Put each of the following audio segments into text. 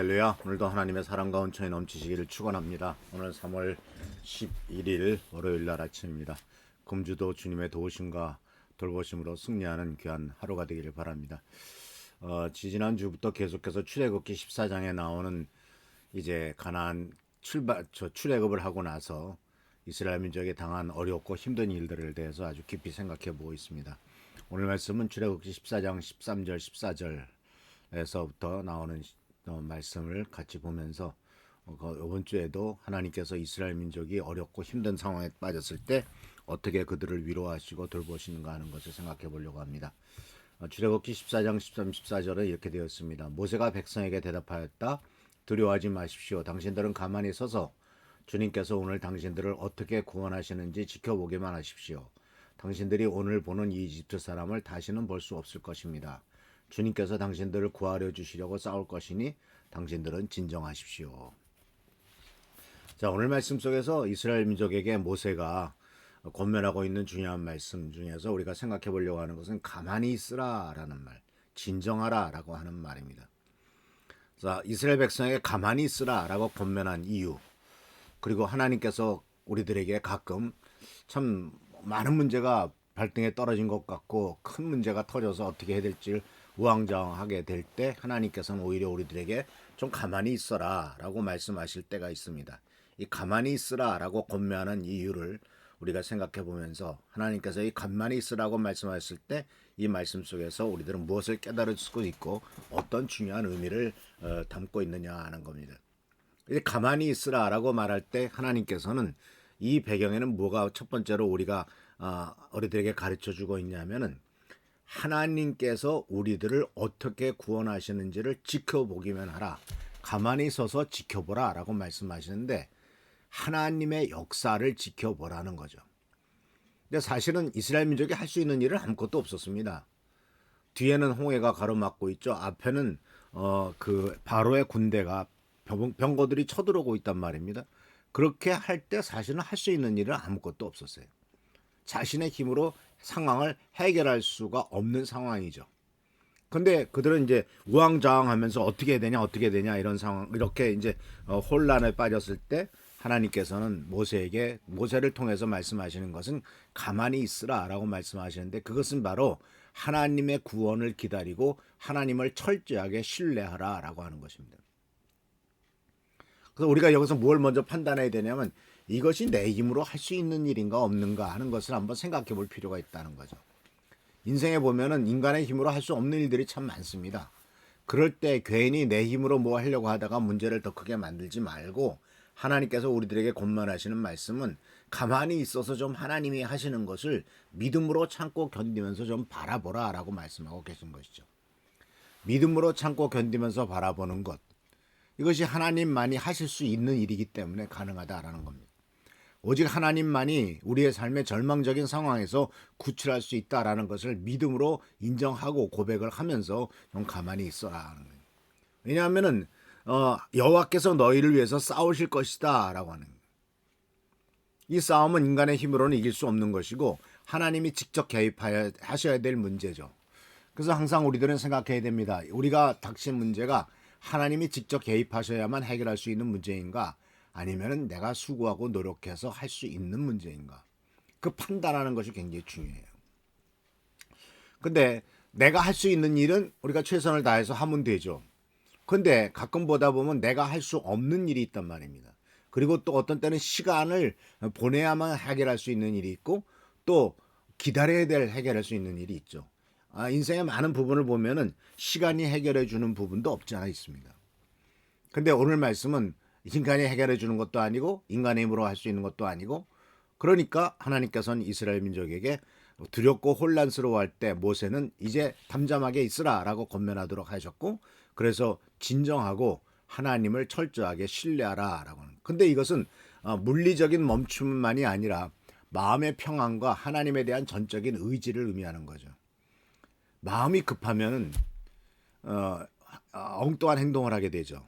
할렐루야. 오늘도 하나님의 사랑과 은총이 넘치시기를 축원합니다. 오늘 3월 11일 월요일 날 아침입니다. 금주도 주님의 도우심과 돌보심으로 승리하는 귀한 하루가 되기를 바랍니다. 지지난주부터 계속해서 출애굽기 14장에 나오는 이제 가나안 출애굽을 하고 나서 이스라엘 민족이 당한 어렵고 힘든 일들에 대해서 아주 깊이 생각해 보고 있습니다. 오늘 말씀은 출애굽기 14장 13절 14절에서부터 나오는 말씀을 같이 보면서 이번 주에도 하나님께서 이스라엘 민족이 어렵고 힘든 상황에 빠졌을 때 어떻게 그들을 위로하시고 돌보시는가 하는 것을 생각해 보려고 합니다. 출애굽기 14장 13, 14절에 이렇게 되었습니다. 모세가 백성에게 대답하였다. 두려워하지 마십시오. 당신들은 가만히 서서 주님께서 오늘 당신들을 어떻게 구원하시는지 지켜보기만 하십시오. 당신들이 오늘 보는 이 이집트 사람을 다시는 볼 수 없을 것입니다. 주님께서 당신들을 구하려 주시려고 싸울 것이니 당신들은 진정하십시오. 자, 오늘 말씀 속에서 이스라엘 민족에게 모세가 권면하고 있는 중요한 말씀 중에서 우리가 생각해 보려고 하는 것은 가만히 있으라라는 말, 진정하라라고 하는 말입니다. 자, 이스라엘 백성에게 가만히 있으라라고 권면한 이유, 그리고 하나님께서 우리들에게 가끔 참 많은 문제가 발등에 떨어진 것 같고 큰 문제가 터져서 어떻게 해야 될지 우왕좌왕하게 될 때 하나님께서는 오히려 우리들에게 좀 가만히 있어라 라고 말씀하실 때가 있습니다. 이 가만히 있으라 라고 권면하는 이유를 우리가 생각해 보면서 하나님께서 이 가만히 있으라고 말씀하셨을 때 이 말씀 속에서 우리들은 무엇을 깨달을 수 있고 어떤 중요한 의미를 담고 있느냐 하는 겁니다. 가만히 있으라 라고 말할 때 하나님께서는 이 배경에는 뭐가 첫 번째로 우리들에게 가르쳐 주고 있냐면은 하나님께서 우리들을 어떻게 구원하시는지를 지켜보기만 하라. 가만히 서서 지켜보라 라고 말씀하시는데 하나님의 역사를 지켜보라는 거죠. 근데 사실은 이스라엘 민족이 할 수 있는 일은 아무것도 없었습니다. 뒤에는 홍해가 가로막고 있죠. 앞에는 그 바로의 군대가 병거들이 쳐들어오고 있단 말입니다. 그렇게 할 때 사실은 할 수 있는 일은 아무것도 없었어요. 자신의 힘으로 상황을 해결할 수가 없는 상황이죠. 근데 그들은 이제 우왕좌왕하면서 어떻게 되냐 이런 상황, 이렇게 이제 혼란에 빠졌을 때 하나님께서는 모세를 통해서 말씀하시는 것은 가만히 있으라라고 말씀하시는데 그것은 바로 하나님의 구원을 기다리고 하나님을 철저하게 신뢰하라라고 하는 것입니다. 그래서 우리가 여기서 뭘 먼저 판단해야 되냐면 이것이 내 힘으로 할 수 있는 일인가 없는가 하는 것을 한번 생각해 볼 필요가 있다는 거죠. 인생에 보면은 인간의 힘으로 할 수 없는 일들이 참 많습니다. 그럴 때 괜히 내 힘으로 뭐 하려고 하다가 문제를 더 크게 만들지 말고 하나님께서 우리들에게 권면하시는 말씀은 가만히 있어서 좀 하나님이 하시는 것을 믿음으로 참고 견디면서 좀 바라보라 라고 말씀하고 계신 것이죠. 믿음으로 참고 견디면서 바라보는 것, 이것이 하나님만이 하실 수 있는 일이기 때문에 가능하다라는 겁니다. 오직 하나님만이 우리의 삶의 절망적인 상황에서 구출할 수 있다라는 것을 믿음으로 인정하고 고백을 하면서 좀 가만히 있어라 하는 거예요. 왜냐하면은 여호와께서 너희를 위해서 싸우실 것이다라고 하는 거예요. 이 싸움은 인간의 힘으로는 이길 수 없는 것이고 하나님이 직접 개입하셔야 될 문제죠. 그래서 항상 우리들은 생각해야 됩니다. 우리가 닥친 문제가 하나님이 직접 개입하셔야만 해결할 수 있는 문제인가? 아니면은 내가 수고하고 노력해서 할 수 있는 문제인가? 그 판단하는 것이 굉장히 중요해요. 근데 내가 할 수 있는 일은 우리가 최선을 다해서 하면 되죠. 근데 가끔 보다 보면 내가 할 수 없는 일이 있단 말입니다. 그리고 또 어떤 때는 시간을 보내야만 해결할 수 있는 일이 있고 또 기다려야 될 해결할 수 있는 일이 있죠. 인생의 많은 부분을 보면은 시간이 해결해 주는 부분도 없지 않아 있습니다. 근데 오늘 말씀은 인간이 해결해 주는 것도 아니고 인간의 힘으로 할 수 있는 것도 아니고 그러니까 하나님께서는 이스라엘 민족에게 두렵고 혼란스러워할 때 모세는 이제 담잠하게 있으라라고 권면하도록 하셨고 그래서 진정하고 하나님을 철저하게 신뢰하라라고 하는. 근데 이것은 물리적인 멈춤만이 아니라 마음의 평안과 하나님에 대한 전적인 의지를 의미하는 거죠. 마음이 급하면 엉뚱한 행동을 하게 되죠.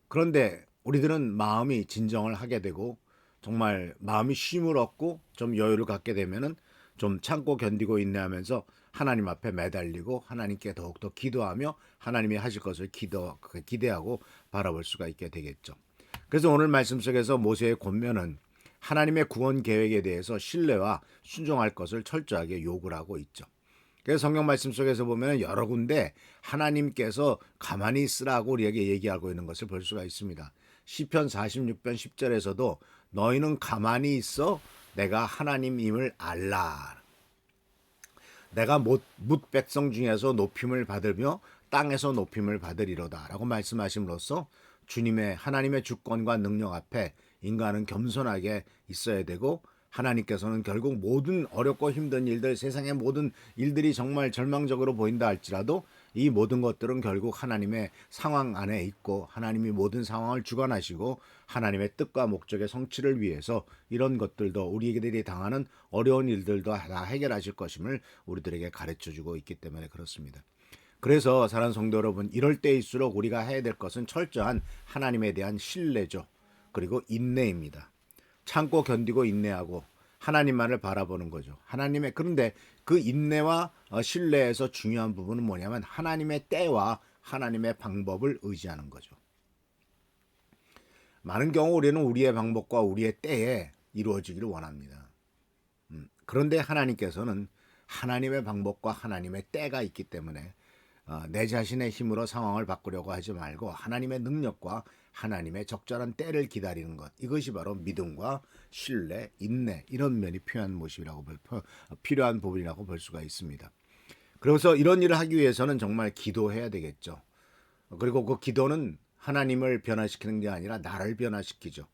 그런데 우리들은 마음이 진정을 하게 되고 정말 마음이 쉼을 얻고 좀 여유를 갖게 되면은 좀 참고 견디고 인내하면서 하나님 앞에 매달리고 하나님께 더욱더 기도하며 하나님이 하실 것을 기대하고 바라볼 수가 있게 되겠죠. 그래서 오늘 말씀 속에서 모세의 권면은 하나님의 구원 계획에 대해서 신뢰와 순종할 것을 철저하게 요구를 하고 있죠. 그래서 성경 말씀 속에서 보면 여러 군데 하나님께서 가만히 있으라고 우리에게 얘기하고 있는 것을 볼 수가 있습니다. 시편 46편 10절에서도 너희는 가만히 있어 내가 하나님임을 알라. 내가 뭇 백성 중에서 높임을 받으며 땅에서 높임을 받으리로다 라고 말씀하심으로써 주님의 하나님의 주권과 능력 앞에 인간은 겸손하게 있어야 되고 하나님께서는 결국 모든 어렵고 힘든 일들, 세상의 모든 일들이 정말 절망적으로 보인다 할지라도 이 모든 것들은 결국 하나님의 상황 안에 있고 하나님이 모든 상황을 주관하시고 하나님의 뜻과 목적의 성취를 위해서 이런 것들도 우리들이 당하는 어려운 일들도 다 해결하실 것임을 우리들에게 가르쳐주고 있기 때문에 그렇습니다. 그래서 사랑하는 성도 여러분, 이럴 때일수록 우리가 해야 될 것은 철저한 하나님에 대한 신뢰죠. 그리고 인내입니다. 참고 견디고 인내하고 하나님만을 바라보는 거죠. 그런데 그 인내와 신뢰에서 중요한 부분은 뭐냐면 하나님의 때와 하나님의 방법을 의지하는 거죠. 많은 경우 우리는 우리의 방법과 우리의 때에 이루어지기를 원합니다. 그런데 하나님께서는 하나님의 방법과 하나님의 때가 있기 때문에 내 자신의 힘으로 상황을 바꾸려고 하지 말고 하나님의 능력과 하나님의 적절한 때를 기다리는 것, 이것이 바로 믿음과 신뢰, 인내 이런 면이 필요한 부분이라고 볼 수가 있습니다. 그래서 이런 일을 하기 위해서는 정말 기도해야 되겠죠. 그리고 그 기도는 하나님을 변화시키는 게 아니라 나를 변화시키죠.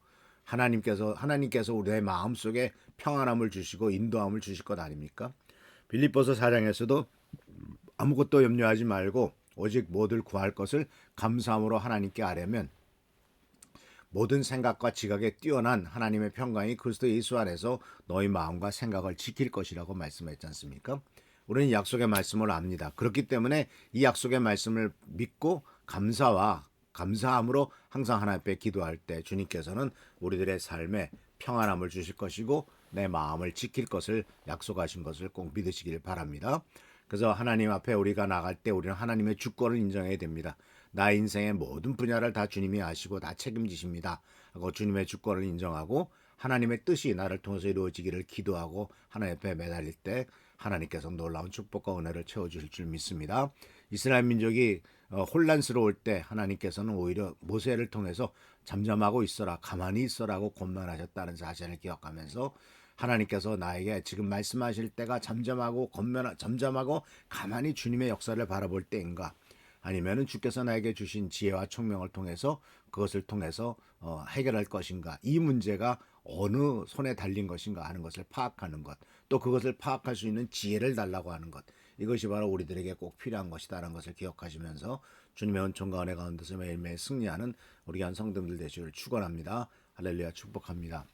하나님께서 우리의 마음속에 평안함을 주시고 인도함을 주실 것 아닙니까? 빌립보서 4장에서도 아무것도 염려하지 말고 오직 뭐들 구할 것을 감사함으로 하나님께 아뢰면 모든 생각과 지각에 뛰어난 하나님의 평강이 그리스도 예수 안에서 너희 마음과 생각을 지킬 것이라고 말씀했지 않습니까? 우리는 약속의 말씀을 압니다. 그렇기 때문에 이 약속의 말씀을 믿고 감사함으로 항상 하나님 앞에 기도할 때 주님께서는 우리들의 삶에 평안함을 주실 것이고 내 마음을 지킬 것을 약속하신 것을 꼭 믿으시길 바랍니다. 그래서 하나님 앞에 우리가 나갈 때 우리는 하나님의 주권을 인정해야 됩니다. 나 인생의 모든 분야를 다 주님이 아시고 다 책임지십니다 하고 주님의 주권을 인정하고 하나님의 뜻이 나를 통해서 이루어지기를 기도하고 하나님 앞에 매달릴 때 하나님께서 놀라운 축복과 은혜를 채워주실 줄 믿습니다. 이스라엘 민족이 혼란스러울 때 하나님께서는 오히려 모세를 통해서 잠잠하고 있어라, 가만히 있어라고 권면하셨다는 사실을 기억하면서 하나님께서 나에게 지금 말씀하실 때가 잠잠하고 가만히 주님의 역사를 바라볼 때인가, 아니면은 주께서 나에게 주신 지혜와 총명을 통해서 그것을 통해서 해결할 것인가, 이 문제가 어느 손에 달린 것인가 하는 것을 파악하는 것, 또 그것을 파악할 수 있는 지혜를 달라고 하는 것, 이것이 바로 우리들에게 꼭 필요한 것이다라는 것을 기억하시면서 주님의 은총과 은혜 가운데서 매일매일 승리하는 우리 한 성도들 되시기를 축원합니다. 할렐루야, 축복합니다.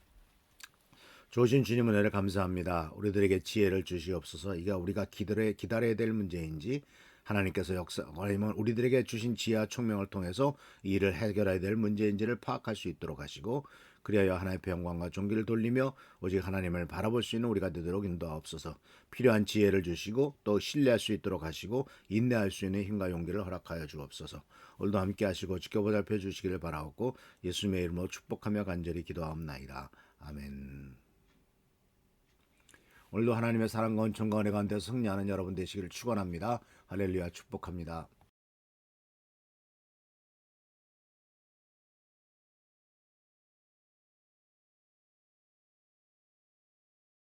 좋으신 주님 은혜를 감사합니다. 우리들에게 지혜를 주시옵소서. 이게 우리가 기다려야 될 문제인지 하나님께서 아니면 우리들에게 주신 지혜와 총명을 통해서 이 일을 해결해야 될 문제인지를 파악할 수 있도록 하시고 그리하여 하나님의 영광과 존귀를 돌리며 오직 하나님을 바라볼 수 있는 우리가 되도록 인도하옵소서. 필요한 지혜를 주시고 또 신뢰할 수 있도록 하시고 인내할 수 있는 힘과 용기를 허락하여 주옵소서. 오늘도 함께 하시고 지켜보살펴 주시기를 바라옵고 예수님의 이름으로 축복하며 간절히 기도하옵나이다. 아멘. 오늘도 하나님의 사랑과 은총과 은혜 가운데 승리하는 여러분 되시기를 축원합니다. 할렐루야, 축복합니다.